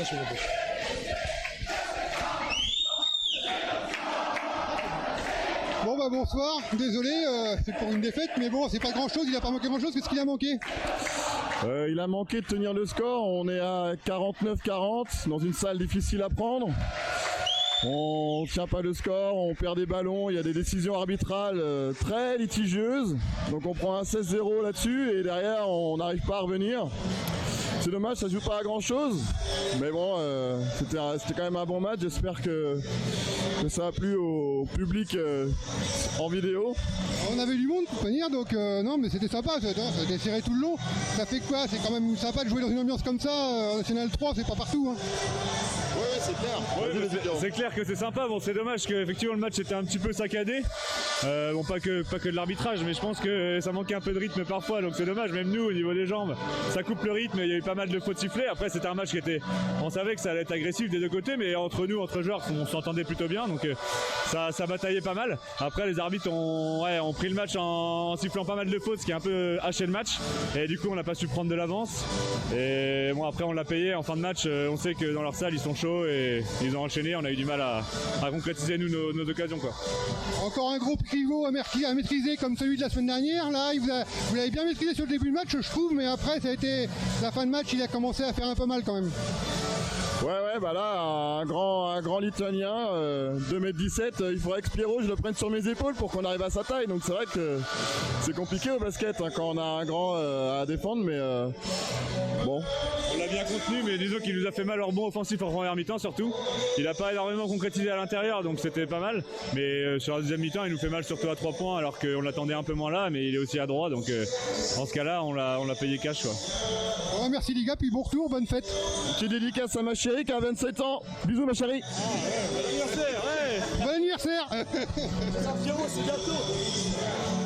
Merci beaucoup. Bon bah bonsoir, désolé, c'est pour une défaite, mais bon, c'est pas grand chose, il a pas manqué grand chose, qu'est-ce qu'il a manqué? Il a manqué de tenir le score, on est à 49-40 dans une salle difficile à prendre. On tient pas le score, on perd des ballons, il y a des décisions arbitrales très litigieuses. Donc on prend un 16-0 là-dessus et derrière on n'arrive pas à revenir. C'est dommage, ça joue pas à grand chose. Mais bon, c'était quand même un bon match, j'espère que ça a plu au public en vidéo. On avait du monde pour venir, donc non mais c'était sympa, ça a été serré tout le long. Ça fait quoi? C'est quand même sympa de jouer dans une ambiance comme ça, en National 3, c'est pas partout. Hein. Ouais, c'est clair. Ouais, c'est clair que c'est sympa. Bon, c'est dommage qu'effectivement le match était un petit peu saccadé. Bon, pas que de l'arbitrage, mais je pense que ça manquait un peu de rythme parfois, donc c'est dommage. Même nous, au niveau des jambes, ça coupe le rythme. Il y a eu pas mal de fautes sifflées. Après, c'était un match qui était, on savait que ça allait être agressif des deux côtés, mais entre nous, entre joueurs, on s'entendait plutôt bien, donc ça bataillait pas mal. Après, les arbitres ont pris le match en sifflant pas mal de fautes, ce qui a un peu haché le match. Et du coup, on n'a pas su prendre de l'avance. Et bon, après, on l'a payé en fin de match. On sait que dans leur salle, ils sont chauds et ils ont enchaîné. On a eu du mal à concrétiser nos occasions, quoi. Encore un gros pivot à maîtriser comme celui de la semaine dernière. Là, vous l'avez bien maîtrisé sur le début de match, je trouve, mais après, ça a été la fin de match, il a commencé à faire un peu mal quand même. Ouais, bah là, un grand lituanien, 2m17, il faudrait que Pierrot, je le prenne sur mes épaules pour qu'on arrive à sa taille. Donc c'est vrai que c'est compliqué au basket hein, quand on a un grand à défendre, mais bon. On l'a bien contenu, mais disons qu'il nous a fait mal hors bon offensif en première mi-temps surtout. Il n'a pas énormément concrétisé à l'intérieur, donc c'était pas mal. Mais sur la deuxième mi-temps, il nous fait mal surtout à 3 points, alors qu'on l'attendait un peu moins là, mais il est aussi à droit, donc en ce cas-là, on l'a payé cash, quoi. Ouais, merci les gars, puis bon retour, bonne fête. Petite dédicace à ma chérie qui a 27 ans. Bisous ma chérie. Bon anniversaire, ouais. Bon anniversaire. Pierrot, c'est bientôt.